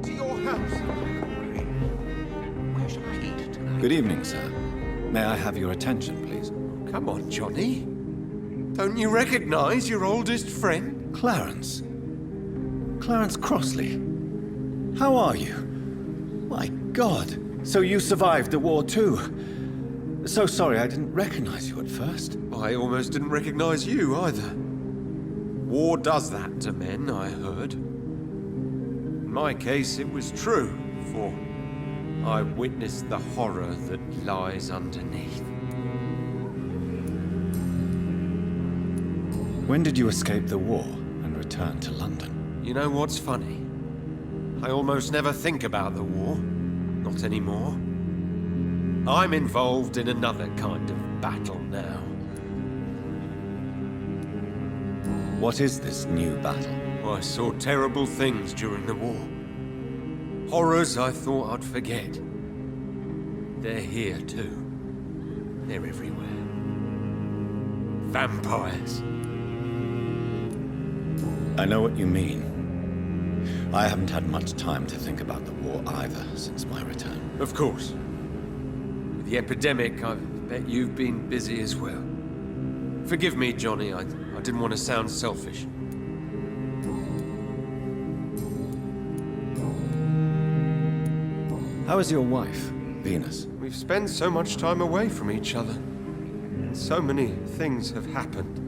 to your house. Where shall I eat tonight? Good evening, sir. May I have your attention, please? Come on, Johnny. Don't you recognize your oldest friend? Clarence. Clarence Crossley. How are you? My God. So you survived the war too. So sorry I didn't recognize you at first. I almost didn't recognize you either. War does that to men, I heard. In my case, it was true, for I witnessed the horror that lies underneath. When did you escape the war and return to London? You know what's funny? I almost never think about the war. Not anymore. I'm involved in another kind of battle now. What is this new battle? I saw terrible things during the war. Horrors I thought I'd forget. They're here too. They're everywhere. Vampires. I know what you mean. I haven't had much time to think about the war either since my return. Of course. With the epidemic, I bet you've been busy as well. Forgive me, Johnny, I didn't want to sound selfish. How is your wife, Venus? We've spent so much time away from each other. And so many things have happened.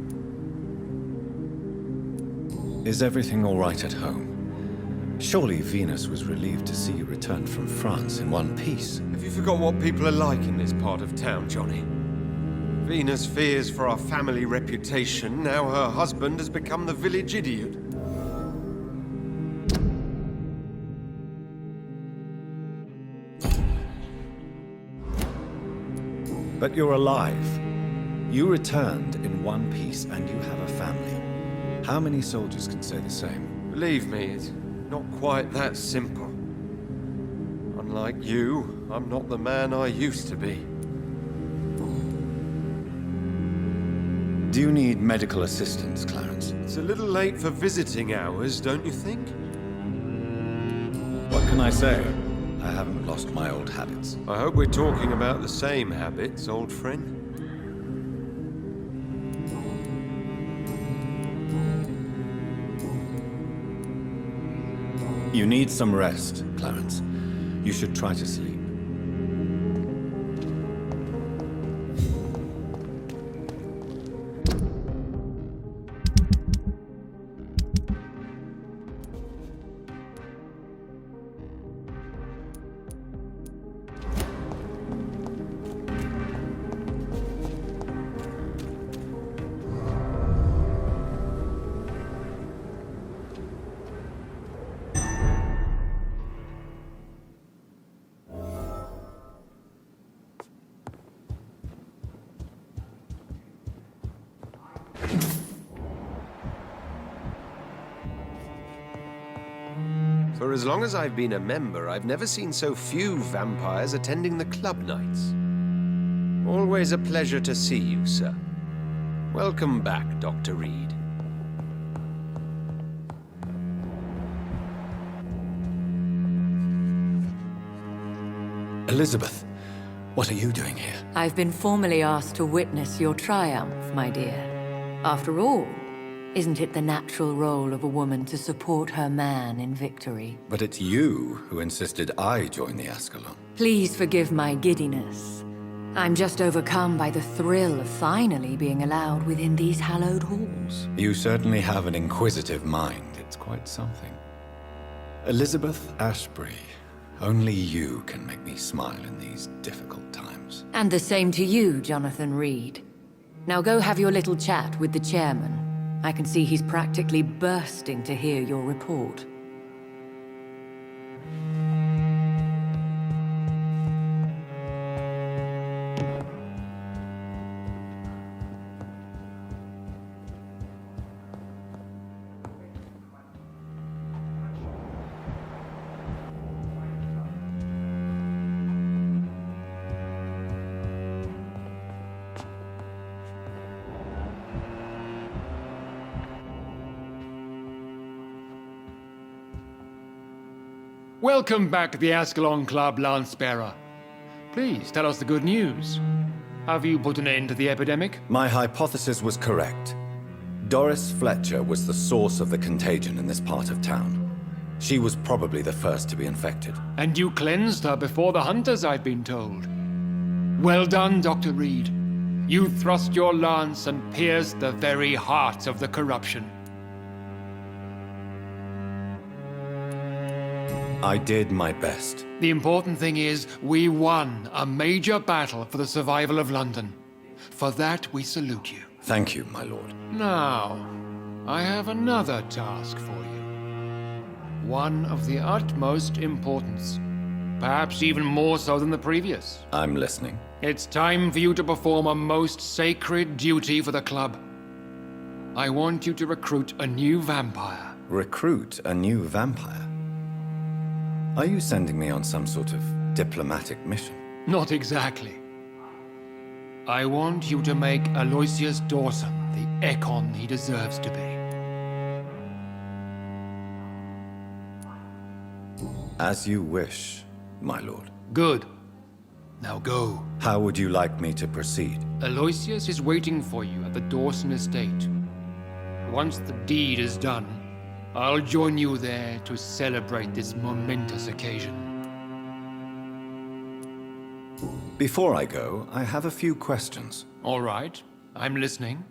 Is everything all right at home? Surely Venus was relieved to see you return from France in one piece. Have you forgot what people are like in this part of town, Johnny? Venus fears for our family reputation. Now her husband has become the village idiot. But you're alive. You returned in one piece and you have a family. How many soldiers can say the same? Believe me, it's not quite that simple. Unlike you, I'm not the man I used to be. Do you need medical assistance, Clarence? It's a little late for visiting hours, don't you think? What can I say? I haven't lost my old habits. I hope we're talking about the same habits, old friend. You need some rest, Clarence. You should try to sleep. For as long as I've been a member, I've never seen so few vampires attending the club nights. Always a pleasure to see you, sir. Welcome back, Dr. Reed. Elizabeth, what are you doing here? I've been formally asked to witness your triumph, my dear. After all, isn't it the natural role of a woman to support her man in victory? But it's you who insisted I join the Ascalon. Please forgive my giddiness. I'm just overcome by the thrill of finally being allowed within these hallowed halls. You certainly have an inquisitive mind. It's quite something. Elizabeth Ashbury, only you can make me smile in these difficult times. And the same to you, Jonathan Reed. Now go have your little chat with the chairman. I can see he's practically bursting to hear your report. Welcome back to the Ascalon Club, Lance-Bearer. Please, tell us the good news. Have you put an end to the epidemic? My hypothesis was correct. Doris Fletcher was the source of the contagion in this part of town. She was probably the first to be infected. And you cleansed her before the hunters, I've been told. Well done, Dr. Reed. You thrust your lance and pierced the very heart of the corruption. I did my best. The important thing is, we won a major battle for the survival of London. For that, we salute you. Thank you, my lord. Now, I have another task for you. One of the utmost importance. Perhaps even more so than the previous. I'm listening. It's time for you to perform a most sacred duty for the club. I want you to recruit a new vampire. Recruit a new vampire? Are you sending me on some sort of diplomatic mission? Not exactly. I want you to make Aloysius Dawson the Ekon he deserves to be. As you wish, my lord. Good. Now go. How would you like me to proceed? Aloysius is waiting for you at the Dawson estate. Once the deed is done, I'll join you there to celebrate this momentous occasion. Before I go, I have a few questions. All right, I'm listening.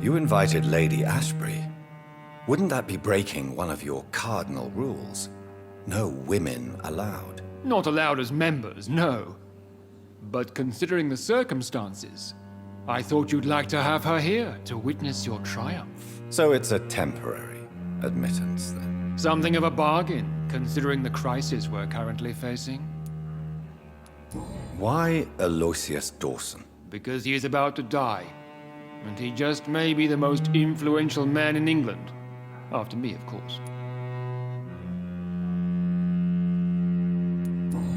You invited Lady Ashbury. Wouldn't that be breaking one of your cardinal rules? No women allowed. Not allowed as members, no. But considering the circumstances, I thought you'd like to have her here to witness your triumph. So it's a temporary admittance, then? Something of a bargain, considering the crisis we're currently facing. Why Aloysius Dawson? Because he is about to die. And he just may be the most influential man in England. After me, of course.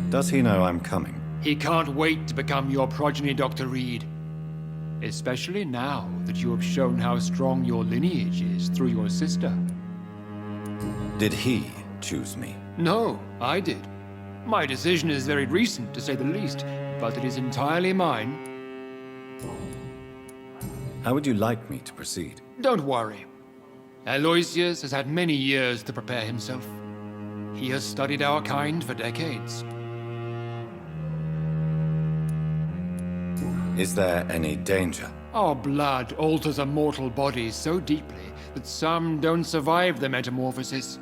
Does he know I'm coming? He can't wait to become your progeny, Dr. Reed. Especially now that you have shown how strong your lineage is through your sister. Did he choose me? No, I did. My decision is very recent, to say the least, but it is entirely mine. How would you like me to proceed? Don't worry. Aloysius has had many years to prepare himself. He has studied our kind for decades. Is there any danger? Our blood alters a mortal body so deeply that some don't survive the metamorphosis.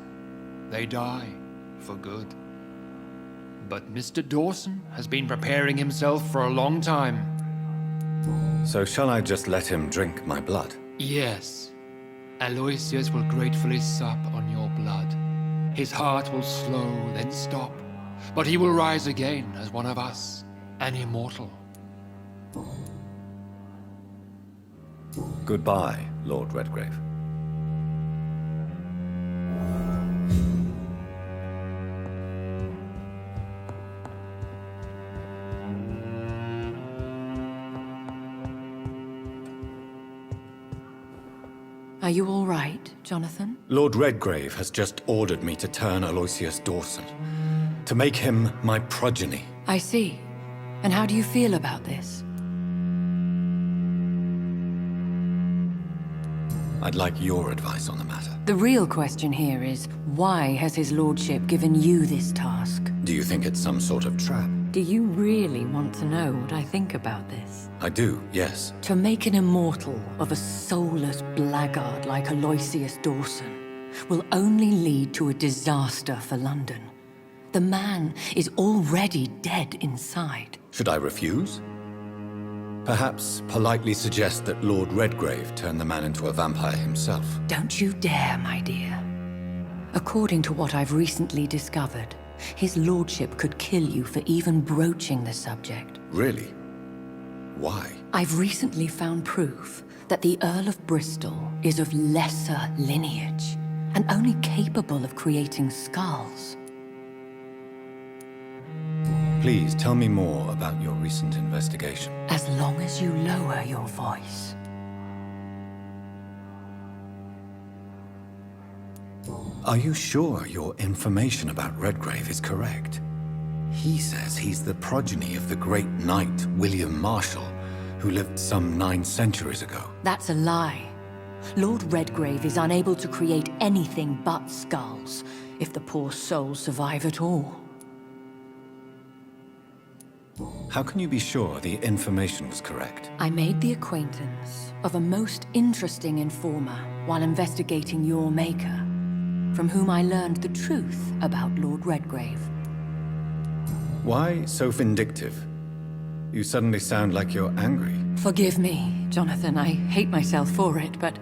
They die for good. But Mr. Dawson has been preparing himself for a long time. So shall I just let him drink my blood? Yes. Aloysius will gratefully sup on your blood. His heart will slow, then stop. But he will rise again as one of us, an immortal. Goodbye, Lord Redgrave. Are you all right, Jonathan? Lord Redgrave has just ordered me to turn Aloysius Dawson, to make him my progeny. I see. And how do you feel about this? I'd like your advice on the matter. The real question here is, why has his lordship given you this task? Do you think it's some sort of trap? Do you really want to know what I think about this? I do, yes. To make an immortal of a soulless blackguard like Aloysius Dawson will only lead to a disaster for London. The man is already dead inside. Should I refuse? Perhaps politely suggest that Lord Redgrave turn the man into a vampire himself. Don't you dare, my dear. According to what I've recently discovered, his lordship could kill you for even broaching the subject. Really? Why? I've recently found proof that the Earl of Bristol is of lesser lineage and only capable of creating skulls. Please tell me more about your recent investigation. As long as you lower your voice. Are you sure your information about Redgrave is correct? He says he's the progeny of the great knight William Marshall, who lived some 9 centuries ago. That's a lie. Lord Redgrave is unable to create anything but skulls, if the poor souls survive at all. How can you be sure the information was correct? I made the acquaintance of a most interesting informer while investigating your maker, from whom I learned the truth about Lord Redgrave. Why so vindictive? You suddenly sound like you're angry. Forgive me, Jonathan. I hate myself for it, but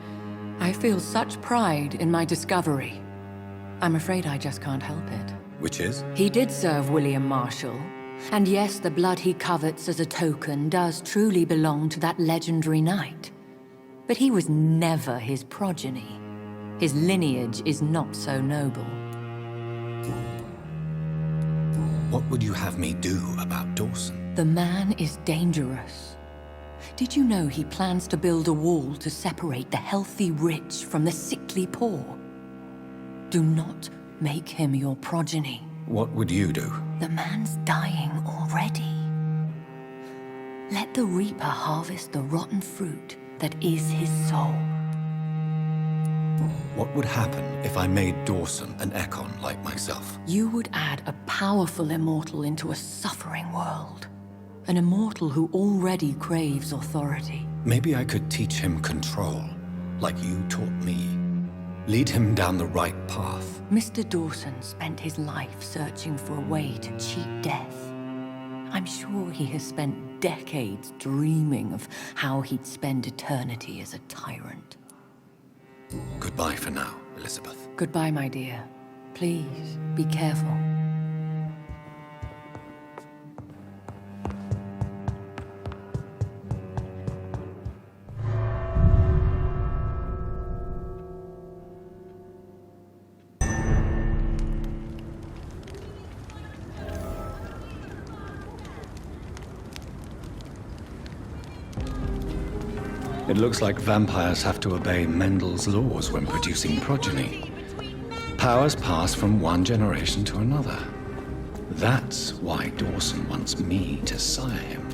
I feel such pride in my discovery. I'm afraid I just can't help it. Which is? He did serve William Marshall. And yes, the blood he covets as a token does truly belong to that legendary knight. But he was never his progeny. His lineage is not so noble. What would you have me do about Dawson? The man is dangerous. Did you know he plans to build a wall to separate the healthy rich from the sickly poor? Do not make him your progeny. What would you do? The man's dying already. Let the reaper harvest the rotten fruit that is his soul. What would happen if I made Dawson an Ekon like myself? You would add a powerful immortal into a suffering world. An immortal who already craves authority. Maybe I could teach him control, like you taught me. Lead him down the right path. Mr. Dawson spent his life searching for a way to cheat death. I'm sure he has spent decades dreaming of how he'd spend eternity as a tyrant. Goodbye for now, Elizabeth. Goodbye, my dear. Please, be careful. It looks like vampires have to obey Mendel's laws when producing progeny. Powers pass from one generation to another. That's why Dawson wants me to sire him.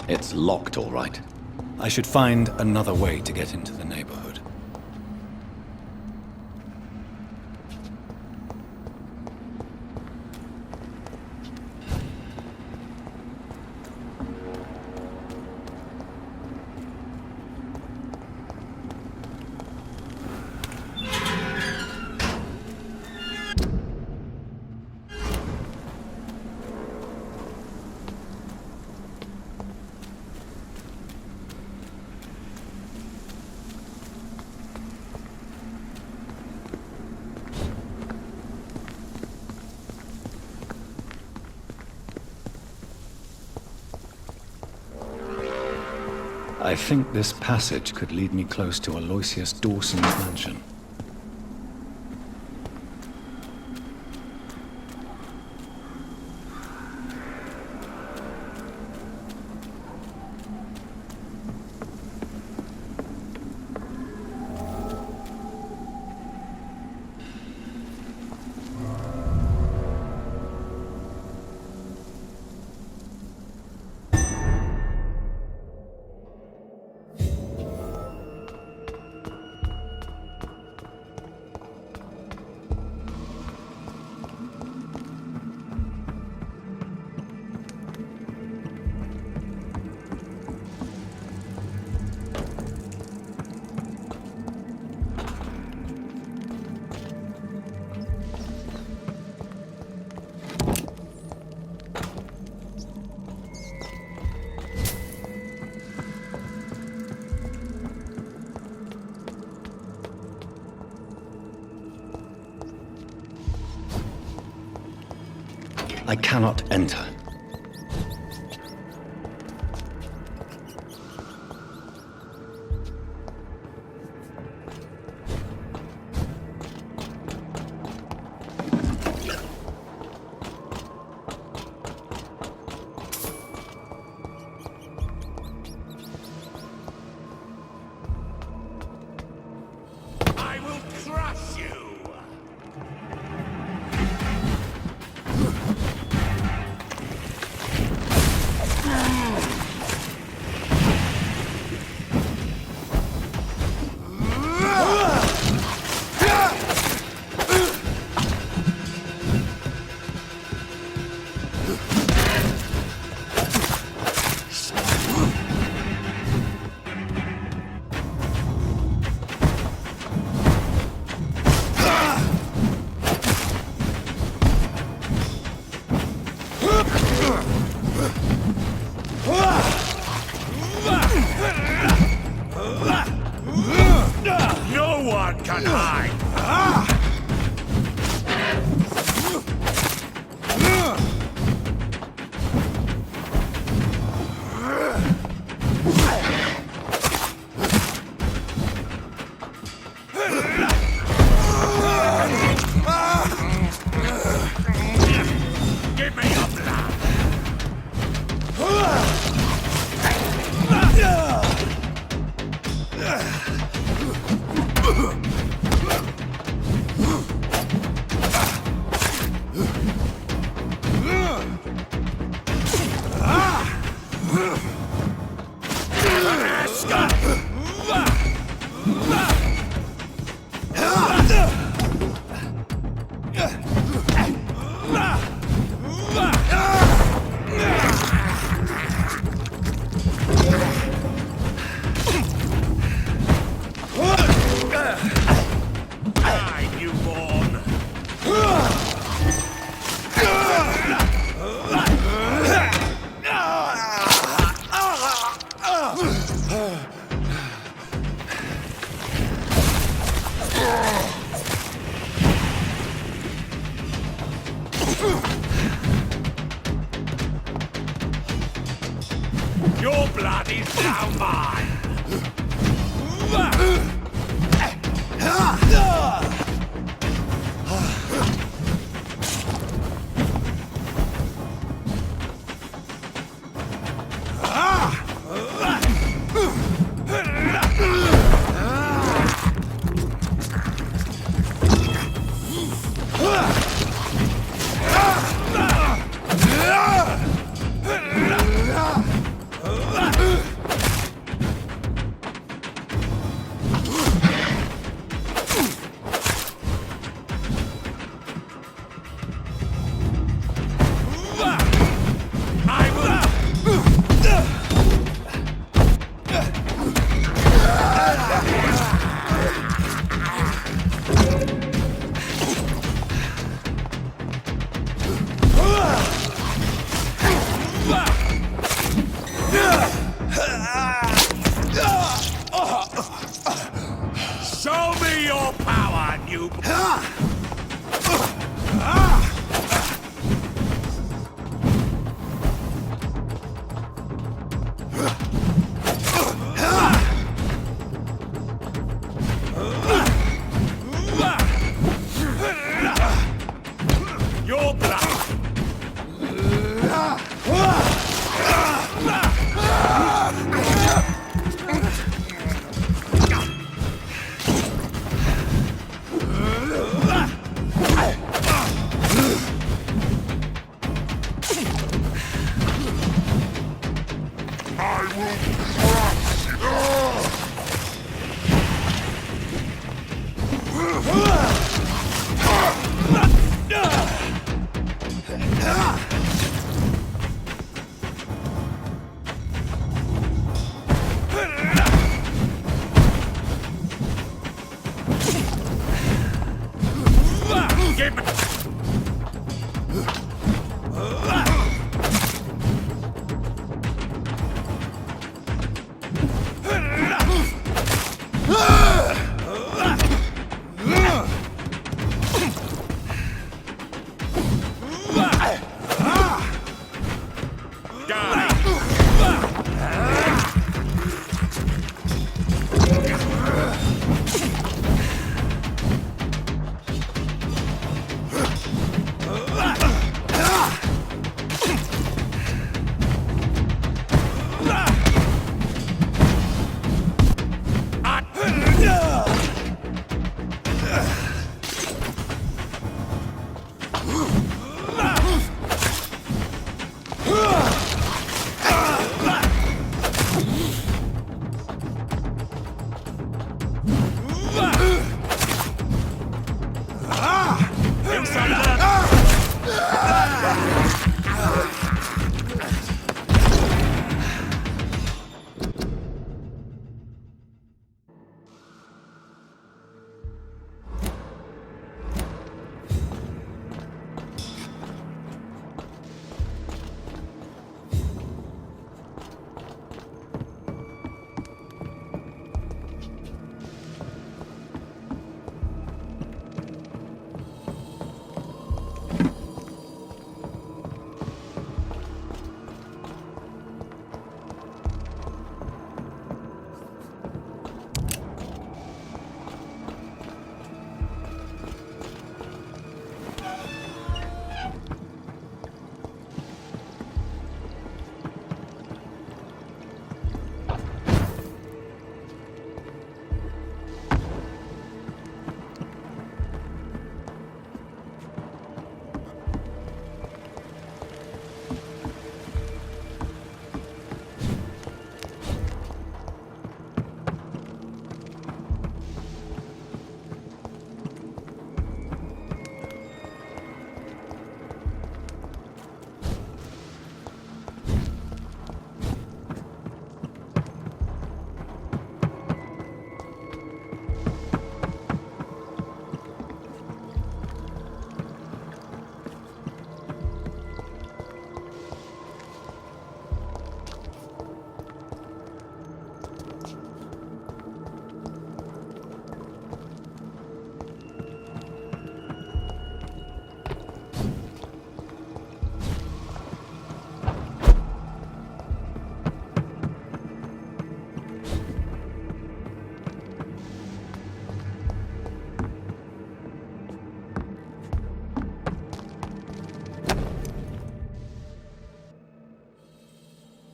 It's locked, all right. I should find another way to get into the neighborhood. I think this passage could lead me close to Aloysius Dawson's mansion. I cannot enter. I will crush you! No one can hide! Give me your blood! Die, newborn! Your blood is now mine! Show me your power, newborn! Your blood!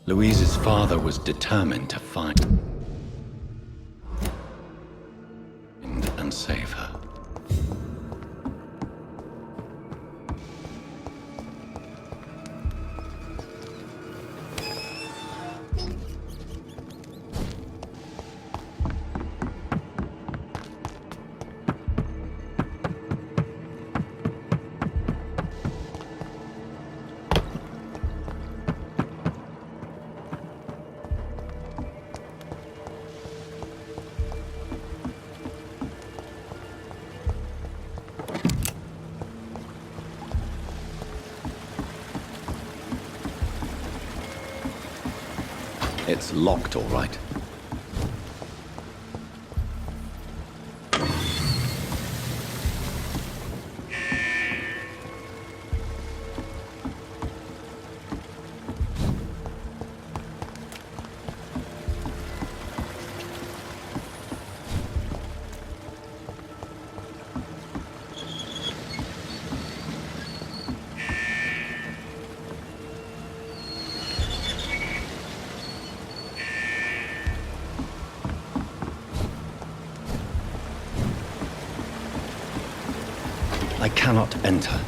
Louise's father was determined to find and save her. It's locked, all right. I cannot enter.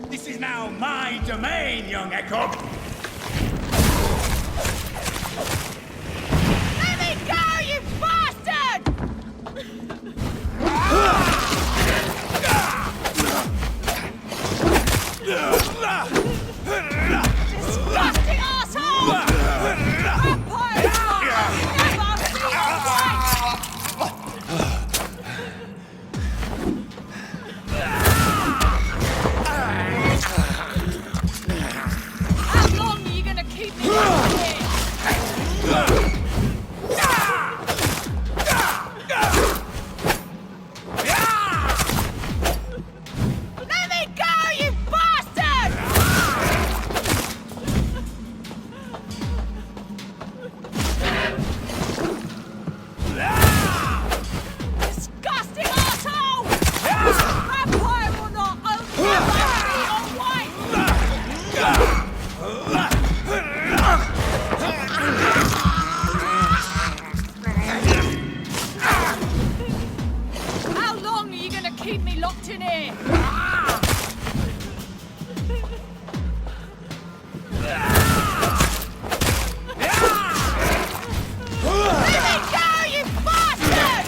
This is now my domain, young Echo. Let me go, you bastard! Disgusting arsehole! Vampire! Never see your wife! How long are you gonna keep me locked here? Let me go, you bastard! Disgusting arsehole! Vampire or not, I'll never be your wife! How long are you gonna keep me locked in here? Let me go, you bastard!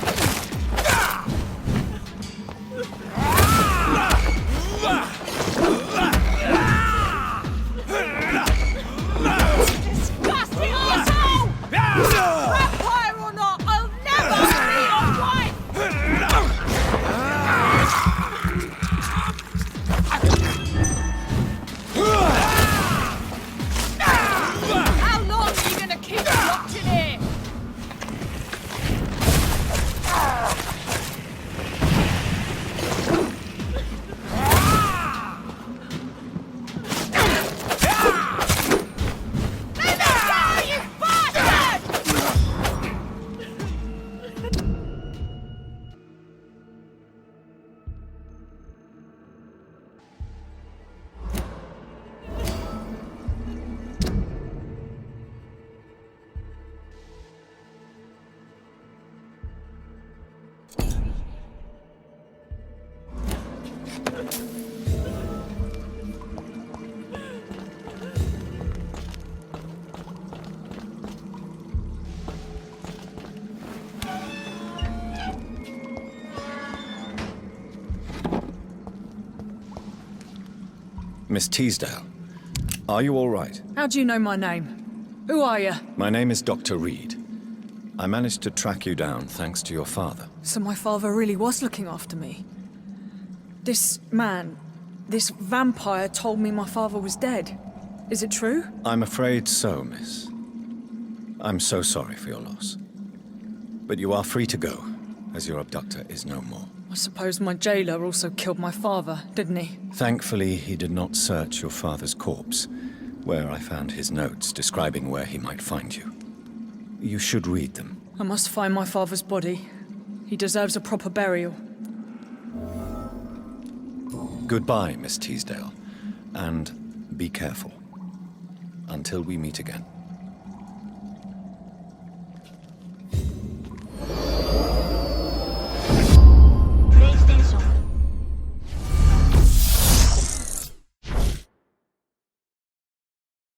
Disgusting arsehole! Vampire or not, I'll never be your wife! How long are you gonna keep me locked in here? Let me go, you bastard! Miss Teasdale, are you all right? How do you know my name? Who are you? My name is Dr. Reed. I managed to track you down thanks to your father. So my father really was looking after me. This man, this vampire told me my father was dead. Is it true? I'm afraid so, miss. I'm so sorry for your loss. But you are free to go, as your abductor is no more. I suppose my jailer also killed my father, didn't he? Thankfully, he did not search your father's corpse, where I found his notes describing where he might find you. You should read them. I must find my father's body. He deserves a proper burial. Goodbye, Miss Teasdale, and be careful. Until we meet again.